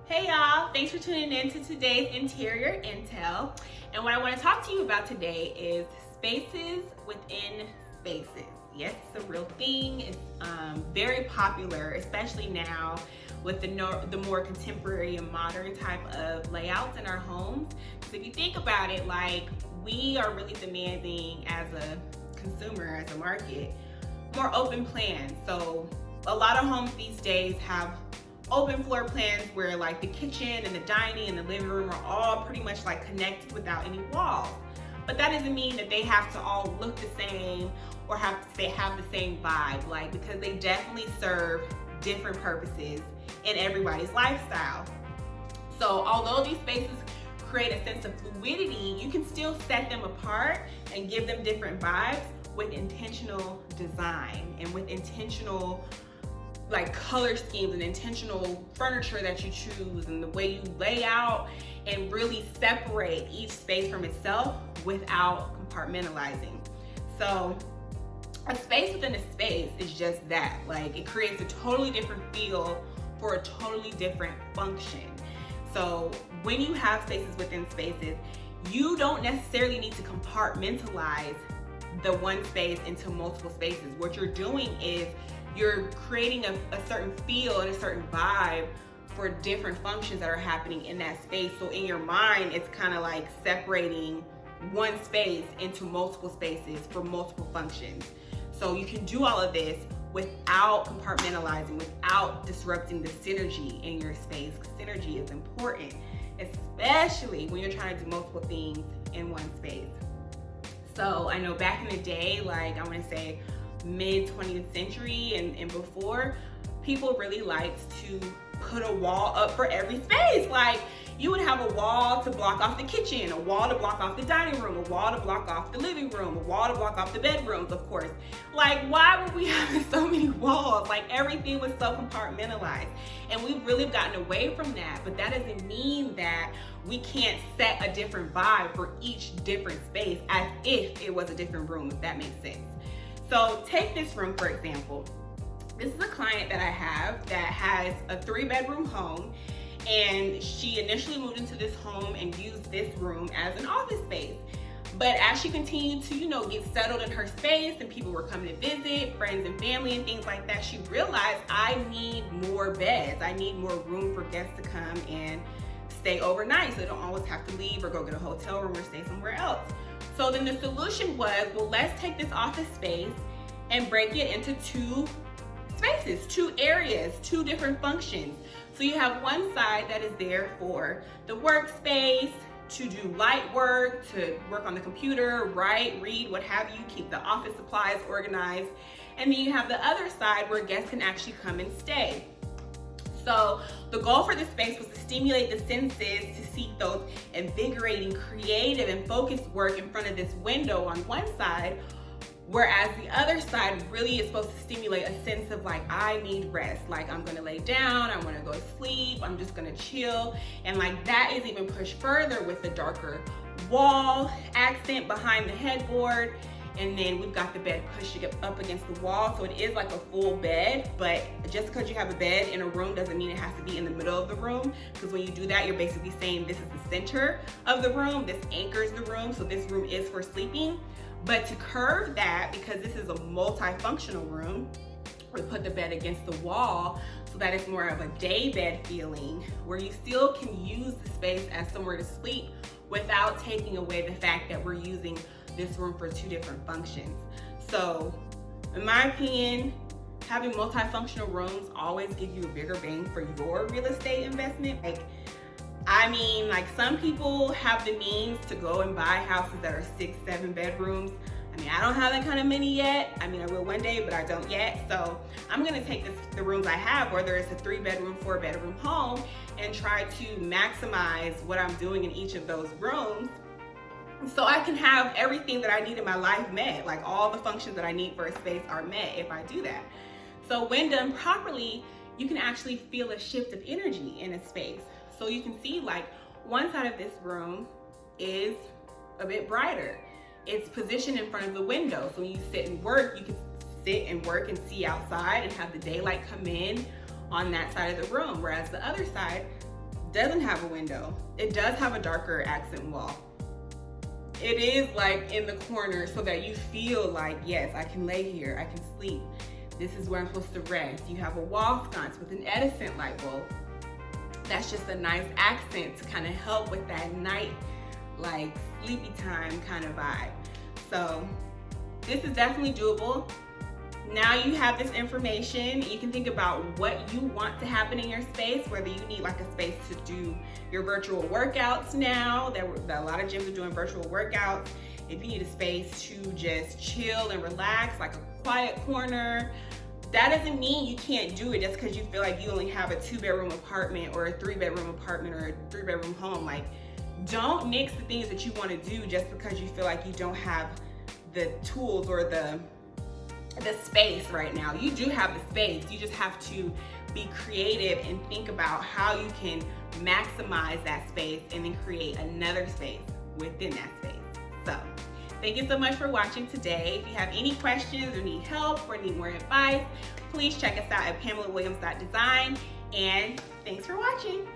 Hey y'all, thanks for tuning in to today's interior intel. And what I want to talk to you about today is spaces within spaces. Yes, it's a real thing. It's very popular, especially now with the more contemporary and modern type of layouts in our homes. Because if you think about it, like, we are really demanding as a consumer, as a market, more open plans. So a lot of homes these days have open floor plans where like the kitchen and the dining and the living room are all pretty much like connected without any walls. But that doesn't mean that they have to all look the same or have the same vibe, like, because they definitely serve different purposes in everybody's lifestyle. So although these spaces create a sense of fluidity, you can still set them apart and give them different vibes with intentional design and with intentional like color schemes and intentional furniture that you choose and the way you lay out and really separate each space from itself without compartmentalizing. So a space within a space is just that. Like, it creates a totally different feel for a totally different function. So when you have spaces within spaces, you don't necessarily need to compartmentalize the one space into multiple spaces. What you're doing is you're creating a certain feel and a certain vibe for different functions that are happening in that space. So in your mind, it's kind of like separating one space into multiple spaces for multiple functions. So you can do all of this without compartmentalizing, without disrupting the synergy in your space. Synergy is important, especially when you're trying to do multiple things in one space. So I know back in the day, like I want to say mid 20th century and before, people really liked to put a wall up for every space. Like, you would have a wall to block off the kitchen, a wall to block off the dining room, a wall to block off the living room, a wall to block off the bedrooms, of course. Like, why were we having so many walls? Like, everything was so compartmentalized. And we've really gotten away from that, but that doesn't mean that we can't set a different vibe for each different space as if it was a different room, if that makes sense. So take this room, for example. This is a client that I have that has a 3-bedroom home, and she initially moved into this home and used this room as an office space. But as she continued to, get settled in her space and people were coming to visit, friends and family and things like that, she realized, I need more beds. I need more room for guests to come and stay overnight so they don't always have to leave or go get a hotel room or stay somewhere else. So then the solution was, well, let's take this office space and break it into 2 spaces, 2 areas, 2 different functions. So you have one side that is there for the workspace, to do light work, to work on the computer, write, read, what have you, keep the office supplies organized. And then you have the other side where guests can actually come and stay. So the goal for this space was to stimulate the senses, to seek those invigorating, creative, and focused work in front of this window on one side, whereas the other side really is supposed to stimulate a sense of like, I need rest. Like, I'm gonna lay down, I wanna go to sleep, I'm just gonna chill. And like, that is even pushed further with the darker wall accent behind the headboard. And then we've got the bed pushing up against the wall. So it is like a full bed, but just because you have a bed in a room doesn't mean it has to be in the middle of the room. Because when you do that, you're basically saying this is the center of the room, this anchors the room, so this room is for sleeping. But to curve that, because this is a multifunctional room, we put the bed against the wall so that it's more of a day bed feeling, where you still can use the space as somewhere to sleep without taking away the fact that we're using this room for 2 different functions. So in my opinion, having multifunctional rooms always give you a bigger bang for your real estate investment. Like some people have the means to go and buy houses that are 6, 7 bedrooms. I don't have that kind of money yet. I will one day, but I don't yet. So I'm gonna take the rooms I have, whether it's a 3-bedroom, 4-bedroom home, and try to maximize what I'm doing in each of those rooms, so I can have everything that I need in my life met. Like, all the functions that I need for a space are met if I do that. So when done properly, you can actually feel a shift of energy in a space. So you can see, like, one side of this room is a bit brighter. It's positioned in front of the window. So when you sit and work, you can sit and work and see outside and have the daylight come in on that side of the room. Whereas the other side, doesn't have a window. It does have a darker accent wall. It is like in the corner so that you feel like, yes, I can lay here, I can sleep. This is where I'm supposed to rest. You have a wall sconce with an Edison light bulb. That's just a nice accent to kind of help with that night, like sleepy time kind of vibe. So this is definitely doable. Now you have this information, you can think about what you want to happen in your space, whether you need like a space to do your virtual workouts now, that a lot of gyms are doing virtual workouts. If you need a space to just chill and relax, like a quiet corner, that doesn't mean you can't do it just because you feel like you only have a 2-bedroom apartment or a 3-bedroom apartment or a 3-bedroom home. Like, don't nix the things that you want to do just because you feel like you don't have the tools or the space right now. You do have the space. You just have to be creative and think about how you can maximize that space and then create another space within that space. So thank you so much for watching today. If you have any questions or need help or need more advice, please check us out at PamelaWilliams.design, and thanks for watching.